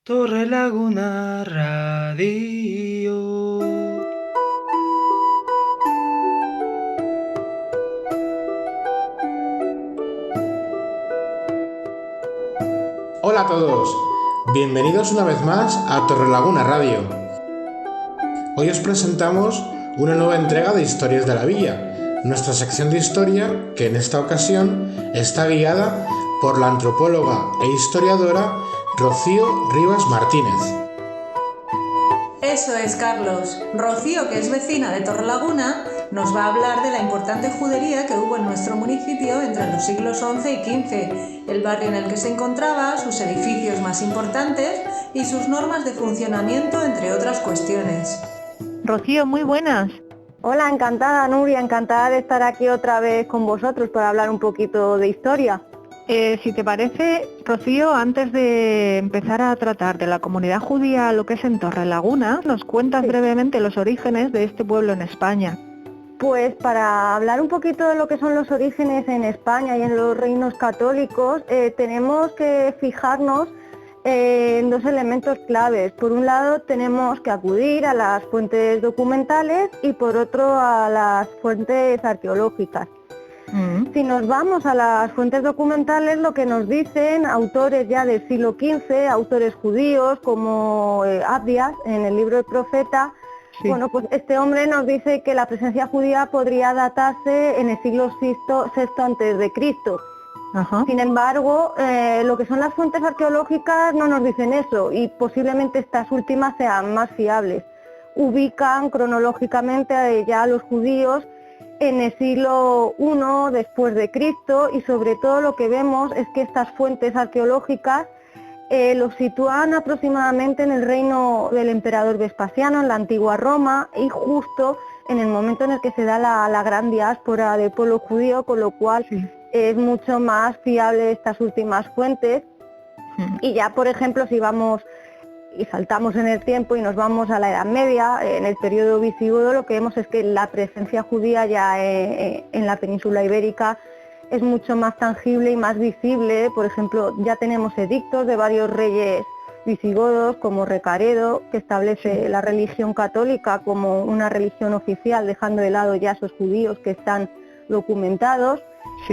Torre Laguna Radio. Hola a todos, bienvenidos una vez más a Torrelaguna Radio. Hoy os presentamos una nueva entrega de Historias de la Villa, nuestra sección de historia que en esta ocasión está guiada por la antropóloga e historiadora Rocío Rivas Martínez. Eso es, Carlos. Rocío, que es vecina de Torrelaguna, nos va a hablar de la importante judería que hubo en nuestro municipio entre los siglos XI y XV, el barrio en el que se encontraba, sus edificios más importantes y sus normas de funcionamiento, entre otras cuestiones. Rocío, muy buenas. Hola, encantada Nuria, encantada de estar aquí otra vez con vosotros para hablar un poquito de historia. Si te parece, Rocío, antes de empezar a tratar de la comunidad judía, lo que es en Torrelaguna, nos cuentas brevemente los orígenes de este pueblo en España. Pues para hablar un poquito de lo que son los orígenes en España y en los reinos católicos, tenemos que fijarnos en dos elementos claves. Por un lado, tenemos que acudir a las fuentes documentales y por otro a las fuentes arqueológicas. Si nos vamos a las fuentes documentales, lo que nos dicen autores ya del siglo XV, autores judíos como Abdias en el libro del Profeta, bueno, pues este hombre nos dice que la presencia judía podría datarse en el siglo VI antes de Cristo. Sin embargo, lo que son las fuentes arqueológicas no nos dicen eso y posiblemente estas últimas sean más fiables. Ubican cronológicamente ya a los judíos en el siglo I después de Cristo y sobre todo lo que vemos es que estas fuentes arqueológicas los sitúan aproximadamente en el reino del emperador Vespasiano, en la antigua Roma, y justo en el momento en el que se da la gran diáspora del pueblo judío, con lo cual es mucho más fiable estas últimas fuentes. Y ya, por ejemplo, si vamos y saltamos en el tiempo y nos vamos a la Edad Media, en el periodo visigodo, lo que vemos es que la presencia judía ya en la península ibérica es mucho más tangible y más visible. Por ejemplo, ya tenemos edictos de varios reyes visigodos, como Recaredo, que establece la religión católica como una religión oficial, dejando de lado ya esos judíos que están documentados.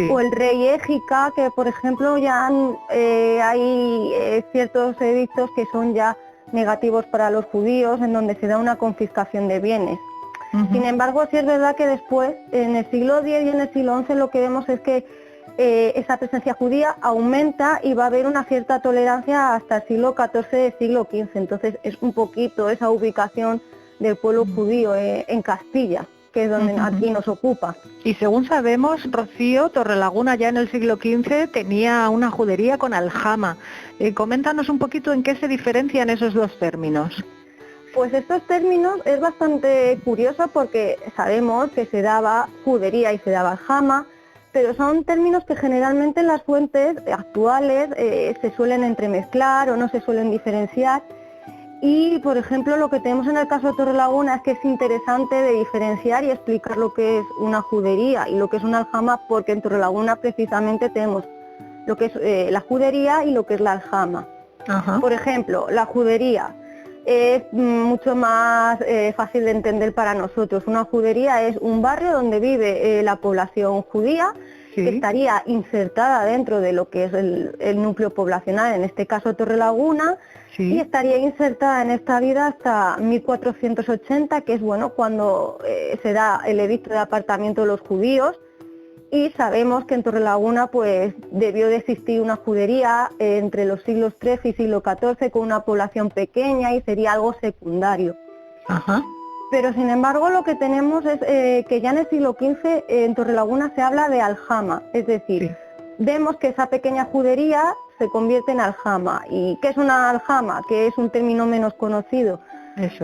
O el rey Égica, que por ejemplo ya hay ciertos edictos que son ya negativos para los judíos, en donde se da una confiscación de bienes. Sin embargo, sí es verdad que después, en el siglo X y en el siglo XI, lo que vemos es que esa presencia judía aumenta y va a haber una cierta tolerancia hasta el siglo XIV y siglo XV. Entonces es un poquito esa ubicación del pueblo judío en Castilla, que es donde aquí nos ocupa. Y según sabemos, Rocío, Torrelaguna ya en el siglo XV tenía una judería con aljama. Coméntanos un poquito en qué se diferencian esos dos términos. Pues estos términos es bastante curioso porque sabemos que se daba judería y se daba aljama, pero son términos que generalmente en las fuentes actuales se suelen entremezclar o no se suelen diferenciar. Y, por ejemplo, lo que tenemos en el caso de Torrelaguna es que es interesante de diferenciar y explicar lo que es una judería y lo que es una aljama, porque en Torrelaguna precisamente tenemos lo que es la judería y lo que es la aljama. Por ejemplo, la judería es mucho más fácil de entender para nosotros. Una judería es un barrio donde vive la población judía, que estaría insertada dentro de lo que es el núcleo poblacional, en este caso Torrelaguna, y estaría insertada en esta vida hasta 1480, que es cuando se da el edicto de apartamiento de los judíos, y sabemos que en Torrelaguna pues debió de existir una judería entre los siglos XIII y siglo XIV con una población pequeña y sería algo secundario. Pero sin embargo lo que tenemos es que ya en el siglo XV en Torrelaguna se habla de aljama, es decir, vemos que esa pequeña judería se convierte en aljama. ¿Y qué es una aljama? Que es un término menos conocido.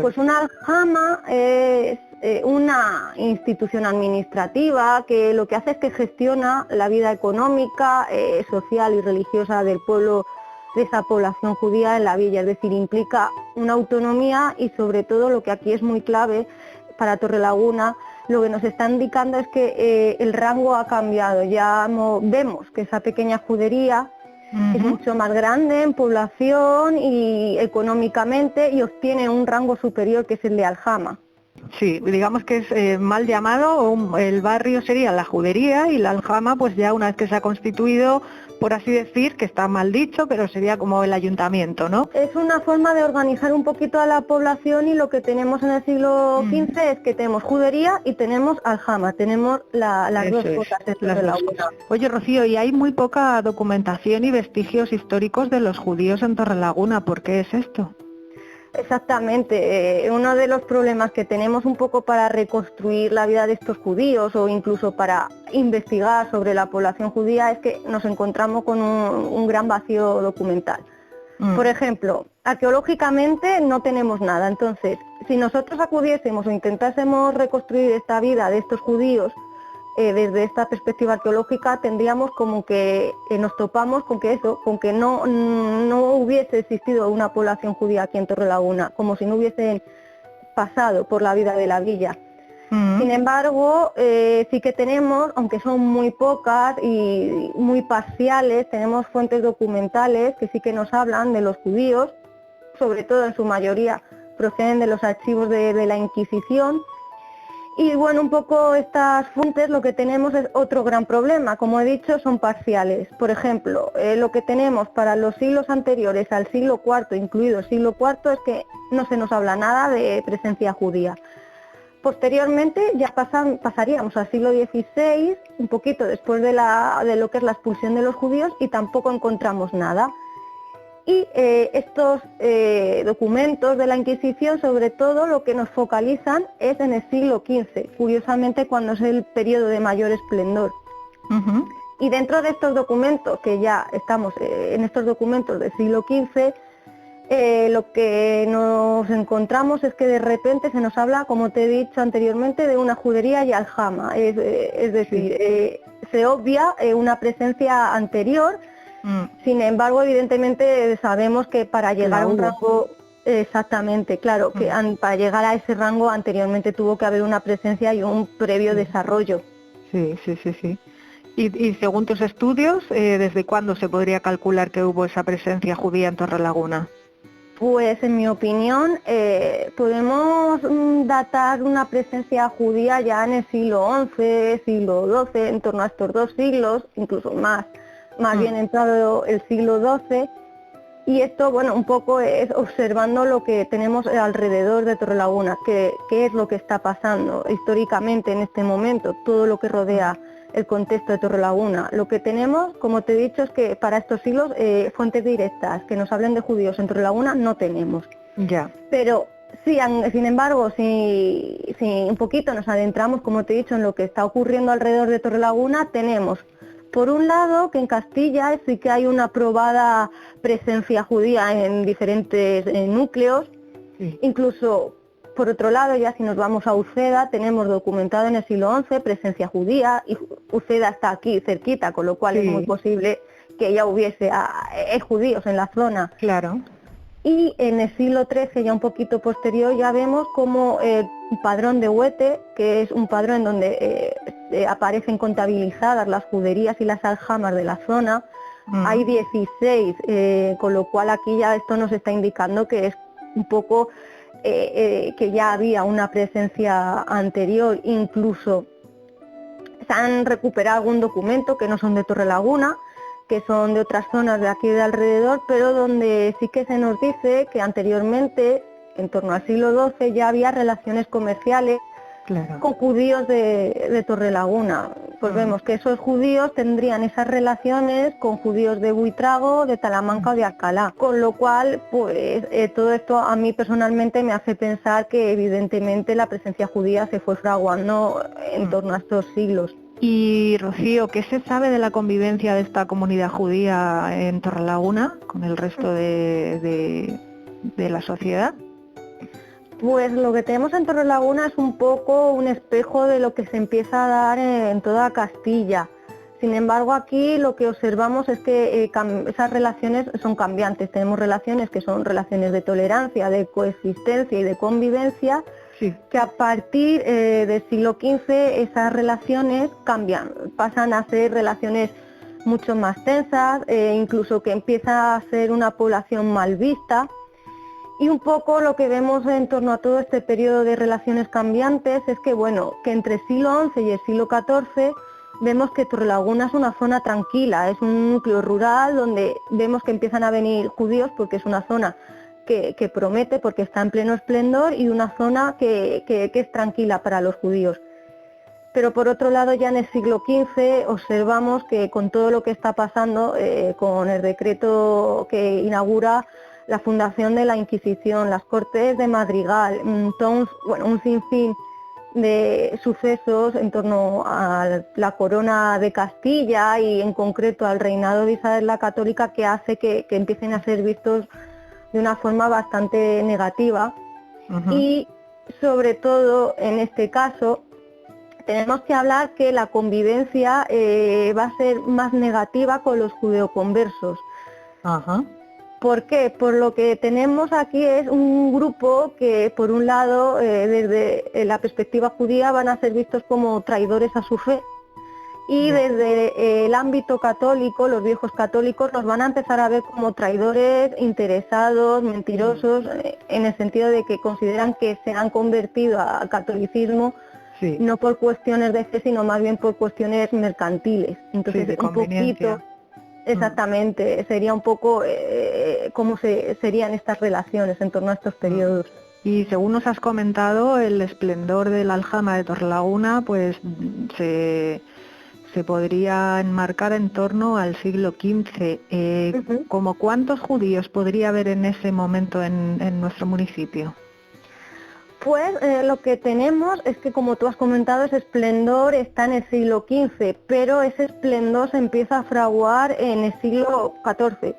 Pues una aljama es una institución administrativa que lo que hace es que gestiona la vida económica, social y religiosa del pueblo, de esa población judía en la villa, es decir, implica una autonomía y sobre todo lo que aquí es muy clave para Torrelaguna, lo que nos está indicando es que el rango ha cambiado. Ya vemos que esa pequeña judería Es mucho más grande en población y económicamente y obtiene un rango superior que es el de Aljama. Sí, digamos que es mal llamado, el barrio sería la Judería y la Aljama, pues ya una vez que se ha constituido, por así decir, que está mal dicho, pero sería como el ayuntamiento, ¿no? Es una forma de organizar un poquito a la población y lo que tenemos en el siglo XV es que tenemos Judería y tenemos Aljama, tenemos las Eso dos es, cosas de las dos Torrelaguna. cosas. Oye, Rocío, y hay muy poca documentación y vestigios históricos de los judíos en Torrelaguna, ¿por qué es esto? Exactamente, uno de los problemas que tenemos un poco para reconstruir la vida de estos judíos o incluso para investigar sobre la población judía es que nos encontramos con un gran vacío documental. Por ejemplo, arqueológicamente no tenemos nada, entonces si nosotros acudiésemos o intentásemos reconstruir esta vida de estos judíos desde esta perspectiva arqueológica tendríamos como que nos topamos con que no hubiese existido una población judía aquí en Torrelaguna, como si no hubiesen pasado por la vida de la villa. Sin embargo, sí que tenemos, aunque son muy pocas y muy parciales, tenemos fuentes documentales que sí que nos hablan de los judíos, sobre todo en su mayoría proceden de los archivos de la Inquisición. Y bueno, un poco estas fuentes lo que tenemos es otro gran problema, como he dicho, son parciales. Por ejemplo, lo que tenemos para los siglos anteriores al siglo IV, incluido el siglo IV, es que no se nos habla nada de presencia judía. Posteriormente ya pasaríamos al siglo XVI, un poquito después de lo que es la expulsión de los judíos, y tampoco encontramos nada. Y estos documentos de la Inquisición, sobre todo, lo que nos focalizan es en el siglo XV, curiosamente cuando es el periodo de mayor esplendor. Y dentro de estos documentos, que ya estamos en estos documentos del siglo XV, lo que nos encontramos es que de repente se nos habla, como te he dicho anteriormente, de una Judería y Aljama, es decir, se obvia una presencia anterior. Sin embargo, evidentemente sabemos que para llegar a un rango, exactamente, claro, que para llegar a ese rango anteriormente tuvo que haber una presencia y un previo desarrollo. Sí. Y según tus estudios, ¿desde cuándo se podría calcular que hubo esa presencia judía en Torrelaguna? Pues en mi opinión podemos datar una presencia judía ya en el siglo XI, siglo XII, en torno a estos dos siglos, incluso más bien entrado el siglo XII, y esto, bueno, un poco es observando lo que tenemos alrededor de Torrelaguna, qué es lo que está pasando históricamente en este momento, todo lo que rodea el contexto de Torrelaguna. Lo que tenemos, como te he dicho, es que para estos siglos fuentes directas que nos hablen de judíos en Torrelaguna no tenemos. Ya. Pero sí, sin embargo, si un poquito nos adentramos, como te he dicho, en lo que está ocurriendo alrededor de Torrelaguna, tenemos por un lado que en Castilla sí que hay una probada presencia judía en diferentes núcleos, incluso por otro lado, ya si nos vamos a Uceda, tenemos documentado en el siglo XI presencia judía, y Uceda está aquí cerquita, con lo cual es muy posible que ya hubiese judíos en la zona. Claro. Y en el siglo XIII, ya un poquito posterior, ya vemos como el padrón de Huete, que es un padrón donde aparecen contabilizadas las juderías y las aljamas de la zona, hay 16, con lo cual aquí ya esto nos está indicando que es un poco que ya había una presencia anterior. Incluso se han recuperado algún documento que no son de Torrelaguna, que son de otras zonas de aquí de alrededor, pero donde sí que se nos dice que anteriormente, en torno al siglo XII, ya había relaciones comerciales con judíos de Torrelaguna. Pues vemos que esos judíos tendrían esas relaciones con judíos de Buitrago, de Talamanca o de Alcalá, con lo cual pues todo esto a mí personalmente me hace pensar que evidentemente la presencia judía se fue fraguando en torno a estos siglos. Y Rocío, ¿qué se sabe de la convivencia de esta comunidad judía en Torrelaguna con el resto de la sociedad? Pues lo que tenemos en Torrelaguna es un poco un espejo de lo que se empieza a dar en toda Castilla. Sin embargo, aquí lo que observamos es que esas relaciones son cambiantes. Tenemos relaciones que son relaciones de tolerancia, de coexistencia y de convivencia, que a partir del siglo XV esas relaciones cambian, pasan a ser relaciones mucho más tensas, incluso que empieza a ser una población mal vista. Y un poco lo que vemos en torno a todo este periodo de relaciones cambiantes es que, bueno, que entre el siglo XI y el siglo XIV vemos que Torrelaguna es una zona tranquila, es un núcleo rural donde vemos que empiezan a venir judíos porque es una zona que promete, porque está en pleno esplendor, y una zona que es tranquila para los judíos. Pero por otro lado, ya en el siglo XV observamos que con todo lo que está pasando, con el decreto que inaugura la fundación de la Inquisición, las Cortes de Madrigal, un sinfín de sucesos en torno a la corona de Castilla y en concreto al reinado de Isabel la Católica, que hace que empiecen a ser vistos de una forma bastante negativa. Y sobre todo en este caso tenemos que hablar que la convivencia va a ser más negativa con los judeoconversos. ¿Por qué? Por lo que tenemos aquí es un grupo que, por un lado, desde la perspectiva judía van a ser vistos como traidores a su fe, y desde el ámbito católico, los viejos católicos los van a empezar a ver como traidores, interesados, mentirosos, en el sentido de que consideran que se han convertido al catolicismo no por cuestiones de fe, sino más bien por cuestiones mercantiles. Entonces, de un poquito... Exactamente, sería un poco cómo serían estas relaciones en torno a estos periodos. Y según nos has comentado, el esplendor de la aljama de Torrelaguna pues se podría enmarcar en torno al siglo XV. ¿Cómo cuántos judíos podría haber en ese momento en nuestro municipio? Pues lo que tenemos es que, como tú has comentado, ese esplendor está en el siglo XV, pero ese esplendor se empieza a fraguar en el siglo XIV.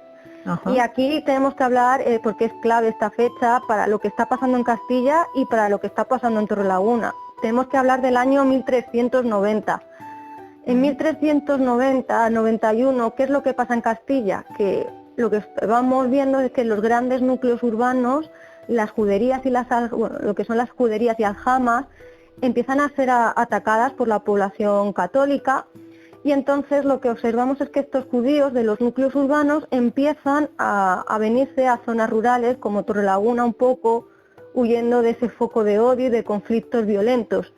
Y aquí tenemos que hablar, porque es clave esta fecha, para lo que está pasando en Castilla y para lo que está pasando en Torrelaguna. Tenemos que hablar del año 1390. En 1390-91, ¿qué es lo que pasa en Castilla? Que lo que vamos viendo es que los grandes núcleos urbanos, las juderías y lo que son las juderías y aljamas, empiezan a ser atacadas por la población católica, y entonces lo que observamos es que estos judíos de los núcleos urbanos empiezan a venirse a zonas rurales como Torrelaguna, un poco huyendo de ese foco de odio y de conflictos violentos.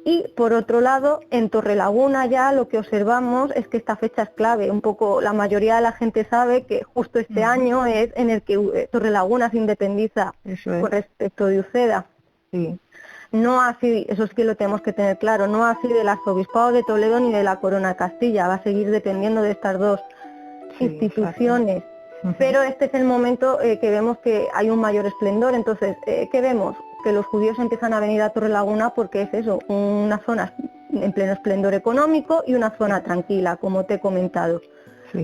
Y por otro lado, en Torrelaguna ya lo que observamos es que esta fecha es clave. Un poco la mayoría de la gente sabe que justo este año es en el que Torrelaguna se independiza con respecto de Uceda. No así, eso es que lo tenemos que tener claro, no así del arzobispado de Toledo ni de la corona de Castilla, va a seguir dependiendo de estas dos instituciones. Pero este es el momento que vemos que hay un mayor esplendor. Entonces, ¿qué vemos? Que los judíos empiezan a venir a Torrelaguna porque es eso, una zona en pleno esplendor económico y una zona tranquila, como te he comentado.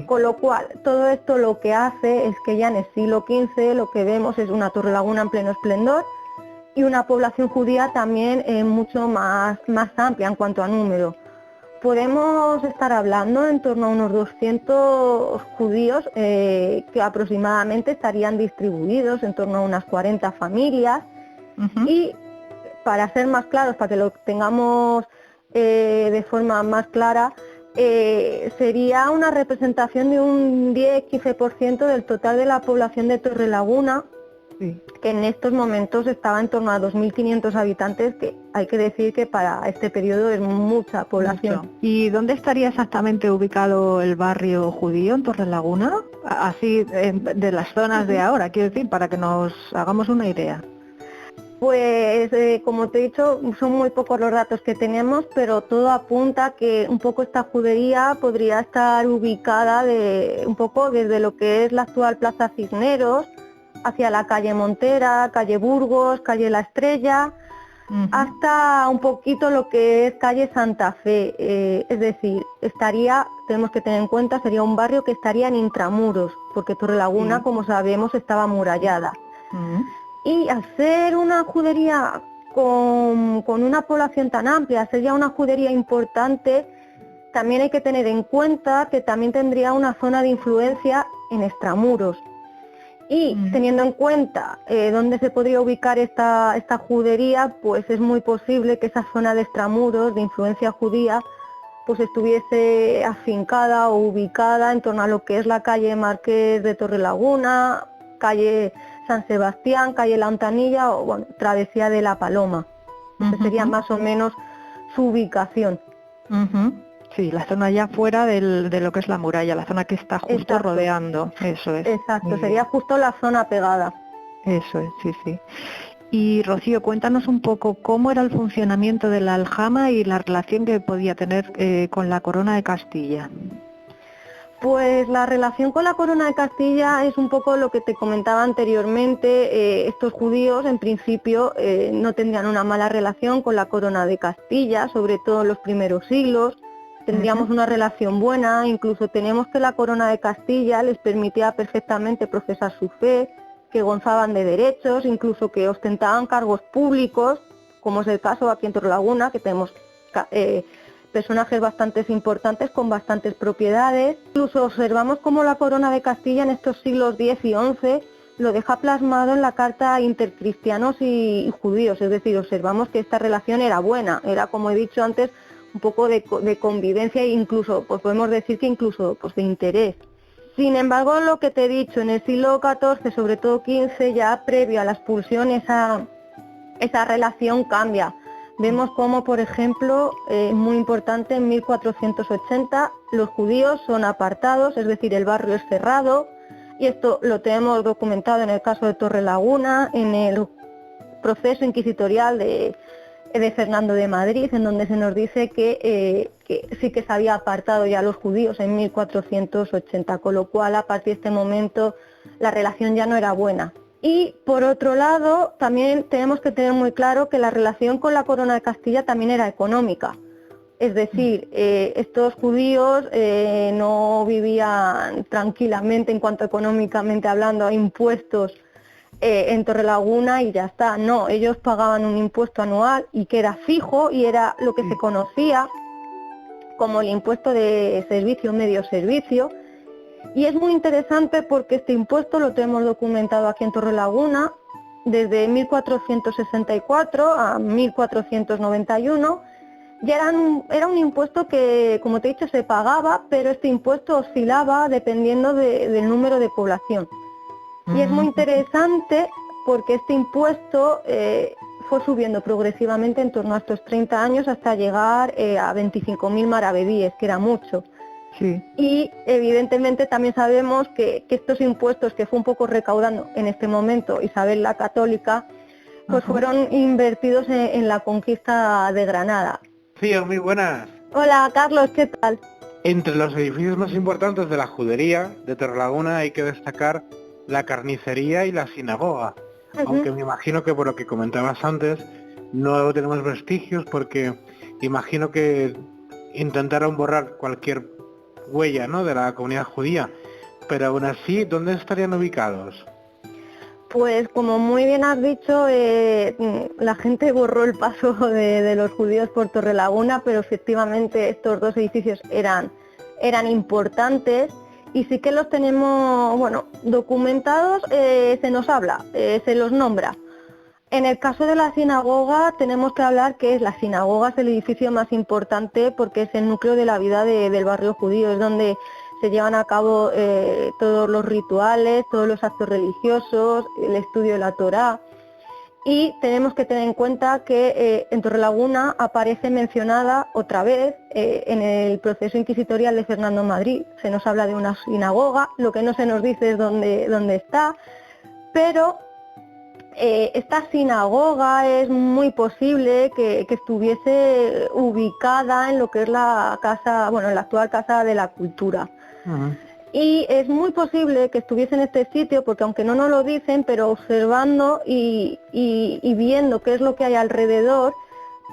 Con lo cual, todo esto lo que hace es que ya en el siglo XV lo que vemos es una Torrelaguna en pleno esplendor y una población judía también mucho más amplia en cuanto a número. Podemos estar hablando en torno a unos 200 judíos que aproximadamente estarían distribuidos en torno a unas 40 familias. Y para ser más claros, para que lo tengamos de forma más clara, sería una representación de un 10-15% del total de la población de Torrelaguna, que en estos momentos estaba en torno a 2.500 habitantes, que hay que decir que para este periodo es mucha población. ¿Y dónde estaría exactamente ubicado el barrio judío en Torrelaguna? Así, de las zonas de ahora, quiero decir, para que nos hagamos una idea. Pues como te he dicho, son muy pocos los datos que tenemos, pero todo apunta que un poco esta judería podría estar ubicada un poco desde lo que es la actual Plaza Cisneros, hacia la calle Montera, calle Burgos, calle La Estrella, hasta un poquito lo que es calle Santa Fe. Es decir, tenemos que tener en cuenta, sería un barrio que estaría en intramuros, porque Torrelaguna, como sabemos, estaba amurallada. Y al ser una judería con una población tan amplia, al ser ya una judería importante, también hay que tener en cuenta que también tendría una zona de influencia en extramuros. Y teniendo en cuenta dónde se podría ubicar esta judería, pues es muy posible que esa zona de extramuros, de influencia judía, pues estuviese afincada o ubicada en torno a lo que es la calle Marqués de Torrelaguna, calle San Sebastián, calle La Hontanilla o bueno, Travesía de la Paloma. Esa sería más o menos su ubicación. Sí, la zona ya fuera de lo que es la muralla, la zona que está justo Exacto. rodeando, eso es. Exacto, Muy sería bien. justo la zona pegada. Eso es, sí, sí. Y Rocío, cuéntanos un poco cómo era el funcionamiento de la aljama y la relación que podía tener con la corona de Castilla. Pues la relación con la corona de Castilla es un poco lo que te comentaba anteriormente. Estos judíos en principio no tendrían una mala relación con la corona de Castilla, sobre todo en los primeros siglos. Tendríamos una relación buena, incluso tenemos que la corona de Castilla les permitía perfectamente profesar su fe, que gozaban de derechos, incluso que ostentaban cargos públicos, como es el caso aquí en Torrelaguna, que tenemos personajes bastante importantes con bastantes propiedades. Incluso observamos cómo la corona de Castilla en estos siglos X y XI lo deja plasmado en la carta intercristianos y judíos, es decir, observamos que esta relación era buena, era, como he dicho antes, un poco de convivencia e incluso, pues podemos decir que incluso pues de interés. Sin embargo, lo que te he dicho, en el siglo XIV, sobre todo XV, ya previo a la expulsión, esa relación cambia. Vemos como, por ejemplo, muy importante, en 1480 los judíos son apartados, es decir, el barrio es cerrado, y esto lo tenemos documentado en el caso de Torrelaguna, en el proceso inquisitorial de Fernando de Madrid, en donde se nos dice que sí que se había apartado ya a los judíos en 1480, con lo cual a partir de este momento la relación ya no era buena. Y por otro lado, también tenemos que tener muy claro que la relación con la corona de Castilla también era económica. Es decir, estos judíos no vivían tranquilamente en cuanto económicamente hablando a impuestos en Torrelaguna y ya está. No, ellos pagaban un impuesto anual y que era fijo y era lo que se conocía como el impuesto de servicio, medio servicio. Y es muy interesante porque este impuesto lo tenemos documentado aquí en Torrelaguna desde 1464 a 1491. Ya era un impuesto que, como te he dicho, se pagaba, pero este impuesto oscilaba dependiendo del número de población. Y es muy interesante porque este impuesto fue subiendo progresivamente en torno a estos 30 años hasta llegar a 25.000 maravedíes, que era mucho. Sí. Y evidentemente también sabemos que estos impuestos que fue un poco recaudando en este momento Isabel la Católica, pues fueron invertidos en la conquista de Granada. Sí, muy buenas. Hola Carlos, ¿qué tal? Entre los edificios más importantes de la judería de Torrelaguna hay que destacar la carnicería y la sinagoga. Aunque me imagino que por lo que comentabas antes, no tenemos vestigios porque imagino que intentaron borrar cualquier huella, ¿no?, de la comunidad judía. Pero aún así, ¿dónde estarían ubicados? Pues como muy bien has dicho, la gente borró el paso de los judíos por Torrelaguna, pero efectivamente estos dos edificios eran importantes y sí que los tenemos, bueno, documentados, se nos habla, se los nombra. En el caso de la sinagoga tenemos que hablar que la sinagoga es el edificio más importante porque es el núcleo de la vida del barrio judío, es donde se llevan a cabo todos los rituales, todos los actos religiosos, el estudio de la Torá. Y tenemos que tener en cuenta que en Torrelaguna aparece mencionada otra vez en el proceso inquisitorial de Fernando Madrid. Se nos habla de una sinagoga, lo que no se nos dice es dónde está, pero esta sinagoga es muy posible que estuviese ubicada en lo que es la casa, bueno, en la actual Casa de la Cultura. Y es muy posible que estuviese en este sitio porque aunque no nos lo dicen, pero observando y viendo qué es lo que hay alrededor,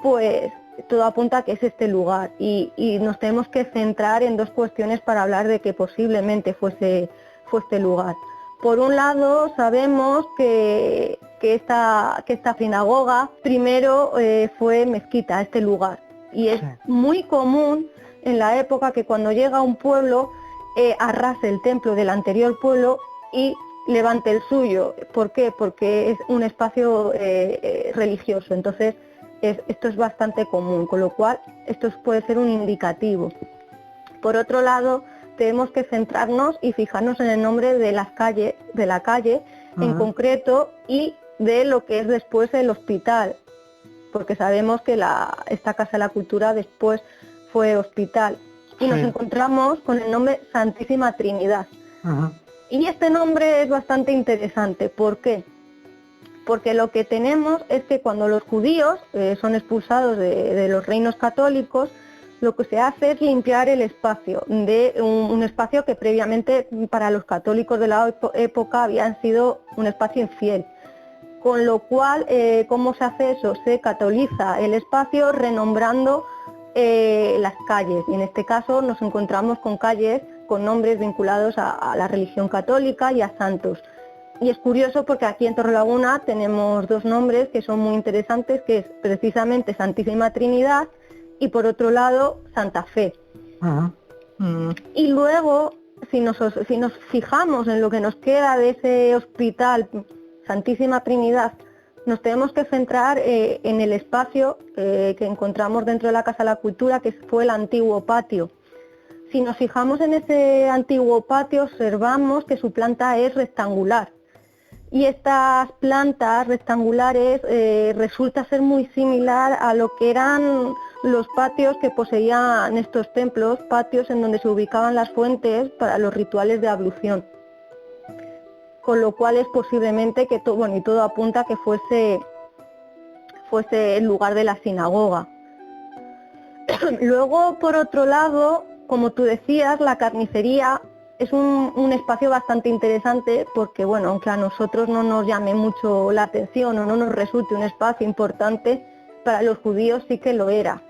pues todo apunta a que es este lugar y nos tenemos que centrar en dos cuestiones para hablar de que posiblemente fue este lugar. Por un lado, sabemos que esta sinagoga primero fue mezquita, este lugar, y es muy común en la época que cuando llega a un pueblo arrase el templo del anterior pueblo y levante el suyo. ¿Por qué? Porque es un espacio religioso, entonces esto es bastante común, con lo cual esto puede ser un indicativo. Por otro lado, tenemos que centrarnos y fijarnos en el nombre de la calle en concreto y de lo que es después el hospital, porque sabemos que esta Casa de la Cultura después fue hospital. Y nos encontramos con el nombre Santísima Trinidad. Y este nombre es bastante interesante. ¿Por qué? Porque lo que tenemos es que cuando los judíos son expulsados de los reinos católicos, lo que se hace es limpiar el espacio, de un espacio que previamente para los católicos de la época habían sido un espacio infiel. Con lo cual, ¿cómo se hace eso? Se catoliza el espacio renombrando las calles, y en este caso nos encontramos con calles con nombres vinculados a la religión católica y a santos. Y es curioso porque aquí en Torrelaguna tenemos dos nombres que son muy interesantes, que es precisamente Santísima Trinidad y por otro lado Santa Fe. Y luego, si nos fijamos en lo que nos queda de ese hospital Santísima Trinidad, nos tenemos que centrar en el espacio que encontramos dentro de la Casa de la Cultura, que fue el antiguo patio. Si nos fijamos en ese antiguo patio, observamos que su planta es rectangular. Y estas plantas rectangulares resulta ser muy similar a lo que eran los patios que poseían estos templos, patios en donde se ubicaban las fuentes para los rituales de ablución. Con lo cual es posiblemente que todo apunta a que fuese el lugar de la sinagoga. Luego, por otro lado, como tú decías, la carnicería es un espacio bastante interesante porque, bueno, aunque a nosotros no nos llame mucho la atención o no nos resulte un espacio importante, para los judíos sí que lo era.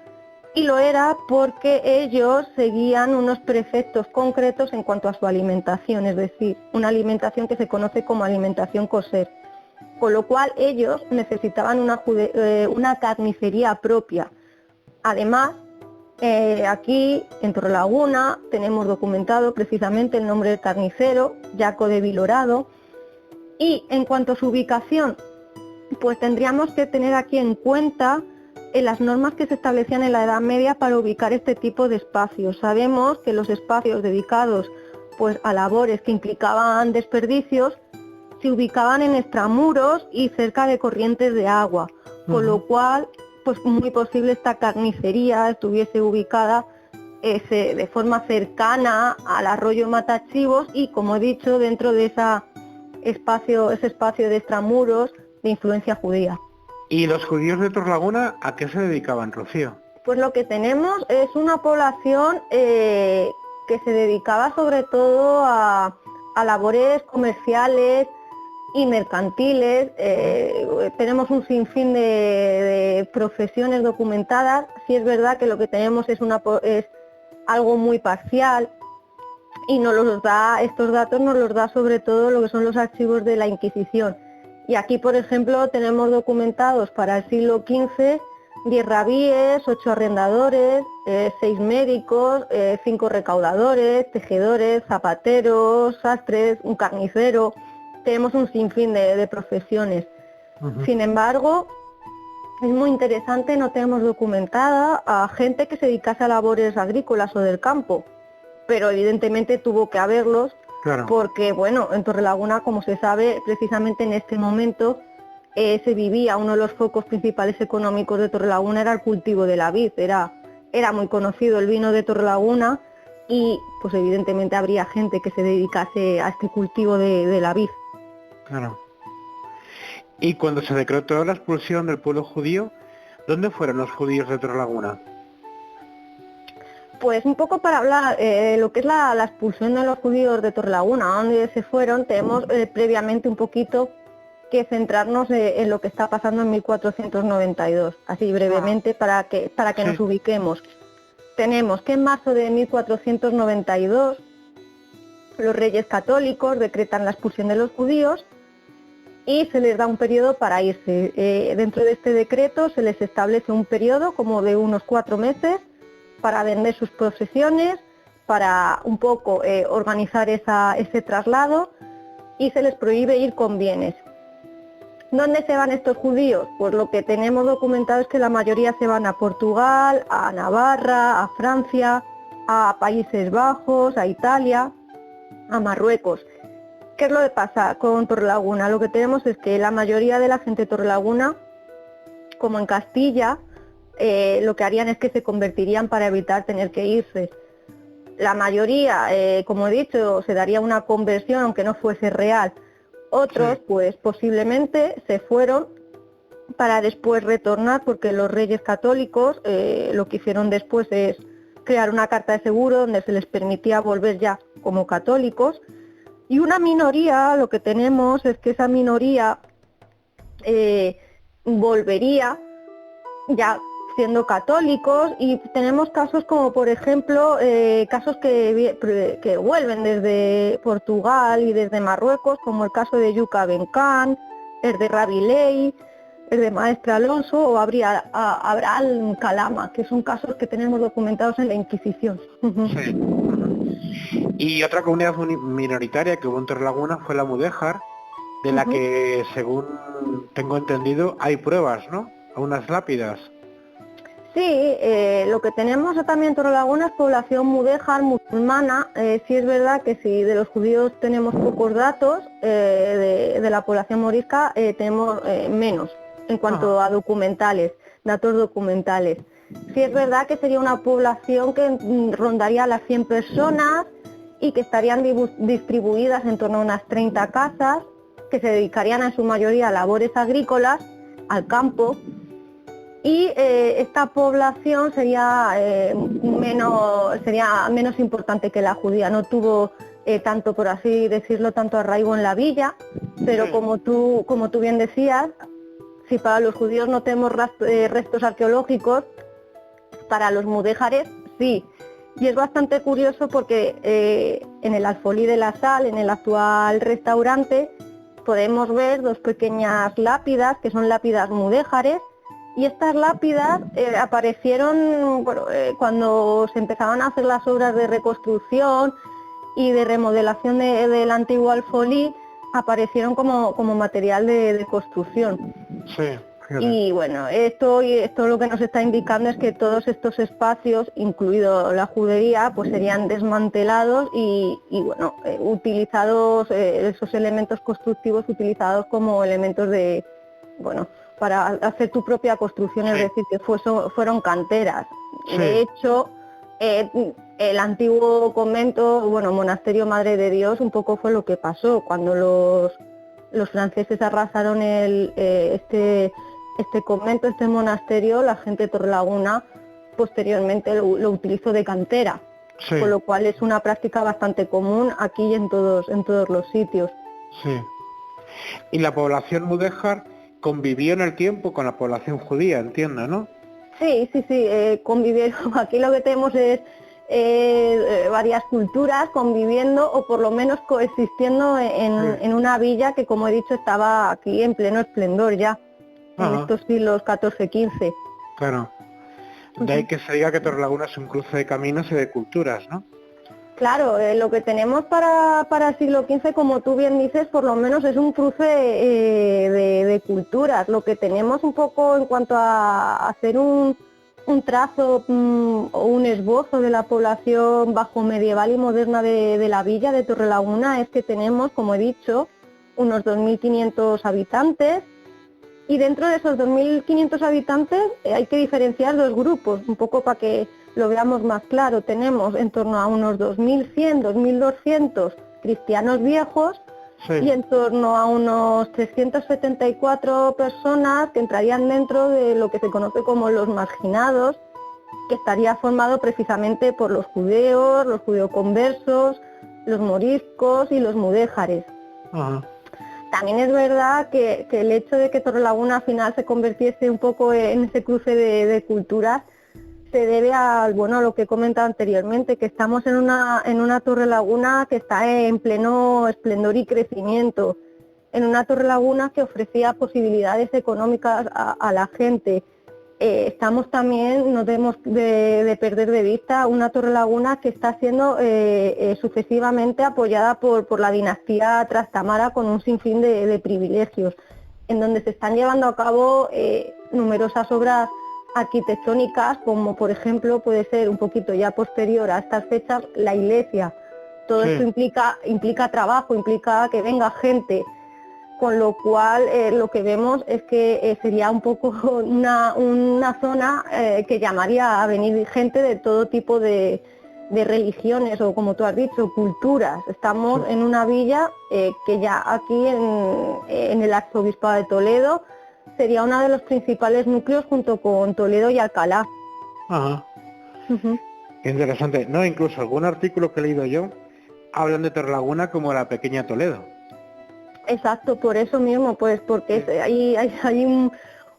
Y lo era porque ellos seguían unos preceptos concretos en cuanto a su alimentación, es decir, una alimentación que se conoce como alimentación kosher. Con lo cual ellos necesitaban una carnicería propia. Además, aquí en Torrelaguna tenemos documentado precisamente el nombre del carnicero, Jaco de Vilorado, y en cuanto a su ubicación, pues tendríamos que tener aquí en cuenta las normas que se establecían en la Edad Media para ubicar este tipo de espacios. Sabemos que los espacios dedicados pues a labores que implicaban desperdicios se ubicaban en extramuros y cerca de corrientes de agua, con lo cual pues muy posible esta carnicería estuviese ubicada de forma cercana al arroyo Matachivos y, como he dicho, dentro de ese espacio de extramuros de influencia judía. ¿Y los judíos de Torrelaguna a qué se dedicaban, Rocío? Pues lo que tenemos es una población que se dedicaba sobre todo a labores comerciales y mercantiles. Tenemos un sinfín de profesiones documentadas. Sí es verdad que lo que tenemos es algo muy parcial y estos datos nos los da sobre todo lo que son los archivos de la Inquisición. Y aquí, por ejemplo, tenemos documentados para el siglo XV 10 rabíes, 8 arrendadores, 6 médicos, 5 recaudadores, tejedores, zapateros, sastres, un carnicero. Tenemos un sinfín de profesiones. Sin embargo, es muy interesante, no tenemos documentada a gente que se dedicase a labores agrícolas o del campo, pero evidentemente tuvo que haberlos. Claro. Porque, bueno, en Torrelaguna, como se sabe, precisamente en este momento se vivía, uno de los focos principales económicos de Torrelaguna era el cultivo de la vid, era muy conocido el vino de Torrelaguna y pues evidentemente habría gente que se dedicase a este cultivo de la vid. Claro. Y cuando se decretó la expulsión del pueblo judío, ¿dónde fueron los judíos de Torrelaguna? Pues un poco para hablar lo que es la expulsión de los judíos de Torrelaguna, donde se fueron, tenemos previamente un poquito que centrarnos en lo que está pasando en 1492, así brevemente para que nos ubiquemos. Tenemos que en marzo de 1492 los reyes católicos decretan la expulsión de los judíos y se les da un periodo para irse. Dentro de este decreto se les establece un periodo como de unos 4 meses para vender sus posesiones, para un poco organizar ese traslado y se les prohíbe ir con bienes. ¿Dónde se van estos judíos? Pues lo que tenemos documentado es que la mayoría se van a Portugal, a Navarra, a Francia, a Países Bajos, a Italia, a Marruecos. ¿Qué es lo que pasa con Torrelaguna? Lo que tenemos es que la mayoría de la gente de Torrelaguna, como en Castilla, lo que harían es que se convertirían para evitar tener que irse. La mayoría, como he dicho, se daría una conversión aunque no fuese real. Otros, pues posiblemente se fueron para después retornar, porque los reyes católicos lo que hicieron después es crear una carta de seguro donde se les permitía volver ya como católicos. Y una minoría, lo que tenemos es que esa minoría volvería ya siendo católicos, y tenemos casos como por ejemplo casos que vuelven desde Portugal y desde Marruecos, como el caso de Yuca Bencán, el de Rabiley, el de Maestre Alonso o Abraham Calama, que son casos que tenemos documentados en la Inquisición. Sí. Y otra comunidad minoritaria que hubo en Torrelaguna fue la mudéjar, de la que, según tengo entendido, hay pruebas, ¿no? A unas lápidas. Sí, lo que tenemos también en Torrelaguna es población mudéjar musulmana. Sí es verdad que si de los judíos tenemos pocos datos, de la población morisca tenemos menos en cuanto a datos documentales. Sí es verdad que sería una población que rondaría las 100 personas y que estarían distribuidas en torno a unas 30 casas, que se dedicarían en su mayoría a labores agrícolas, al campo. Y esta población sería menos importante que la judía, no tuvo tanto, por así decirlo, tanto arraigo en la villa, pero como tú bien decías, si para los judíos no tenemos restos arqueológicos, para los mudéjares sí. Y es bastante curioso porque en el Alfolí de la Sal, en el actual restaurante, podemos ver dos pequeñas lápidas, que son lápidas mudéjares. Y estas lápidas aparecieron cuando se empezaban a hacer las obras de reconstrucción y de remodelación del antiguo Alfolí, aparecieron como material de construcción. Sí. Y bueno, esto lo que nos está indicando es que todos estos espacios, incluido la judería, pues serían desmantelados y utilizados, esos elementos constructivos utilizados como elementos para hacer tu propia construcción, es decir, que fueron canteras. De hecho, el antiguo convento, monasterio Madre de Dios, un poco fue lo que pasó cuando los franceses arrasaron este convento, este monasterio. La gente de Torrelaguna posteriormente lo utilizó de cantera, con lo cual es una práctica bastante común aquí y en todos los sitios. Sí. Y la población mudéjar convivió en el tiempo con la población judía, entiendo, ¿no? Sí, convivieron. Aquí lo que tenemos es varias culturas conviviendo, o por lo menos coexistiendo en una villa que, como he dicho, estaba aquí en pleno esplendor ya, en estos siglos XIV-XV. Claro. De ahí que se diga que Torrelaguna es un cruce de caminos y de culturas, ¿no? Claro, lo que tenemos para el siglo XV, como tú bien dices, por lo menos es un cruce de culturas. Lo que tenemos un poco en cuanto a hacer un trazo o un esbozo de la población bajo medieval y moderna de la villa de Torrelaguna es que tenemos, como he dicho, unos 2.500 habitantes, y dentro de esos 2.500 habitantes hay que diferenciar dos grupos, un poco para que lo veamos más claro. Tenemos en torno a unos 2.100, 2.200 cristianos viejos, y en torno a unos 374 personas que entrarían dentro de lo que se conoce como los marginados, que estaría formado precisamente por los judeos, los judeoconversos, los moriscos y los mudéjares. También es verdad que el hecho de que Torrelaguna al final se convirtiese un poco en ese cruce de culturas se debe a lo que he comentado anteriormente, que estamos en una Torrelaguna que está en pleno esplendor y crecimiento, en una Torrelaguna que ofrecía posibilidades económicas a la gente. Estamos también, no debemos de perder de vista, una Torrelaguna que está siendo sucesivamente apoyada por la dinastía Trastamara con un sinfín de privilegios. en donde se están llevando a cabo numerosas obras arquitectónicas, como por ejemplo puede ser un poquito ya posterior a estas fechas la iglesia. Todo Sí. esto implica trabajo, implica que venga gente, con lo cual lo que vemos es que sería un poco una zona que llamaría a venir gente de todo tipo de religiones o, como tú has dicho, culturas. Estamos en una villa que ya aquí en el Arzobispado de Toledo sería uno de los principales núcleos junto con Toledo y Alcalá. Ajá. Ujú. Qué interesante. No, incluso algún artículo que he leído yo hablan de Torrelaguna como la pequeña Toledo. Exacto, por eso mismo, pues porque hay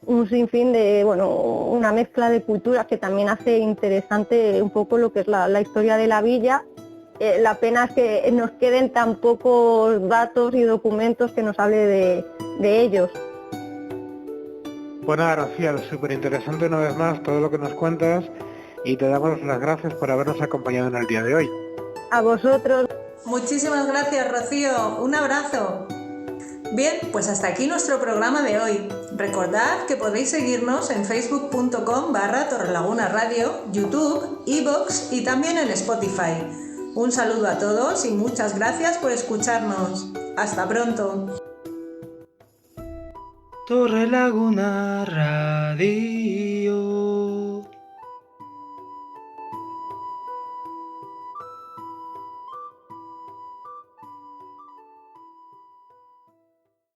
un sinfín de, bueno, una mezcla de culturas que también hace interesante un poco lo que es la historia de la villa. La pena es que nos queden tan pocos datos y documentos que nos hable de ellos. Bueno, Rocío, súper interesante una vez más todo lo que nos cuentas y te damos las gracias por habernos acompañado en el día de hoy. A vosotros. Muchísimas gracias, Rocío. Un abrazo. Bien, pues hasta aquí nuestro programa de hoy. Recordad que podéis seguirnos en facebook.com/Torrelaguna Radio, YouTube, iVoox y también en Spotify. Un saludo a todos y muchas gracias por escucharnos. Hasta pronto. Torrelaguna Radio.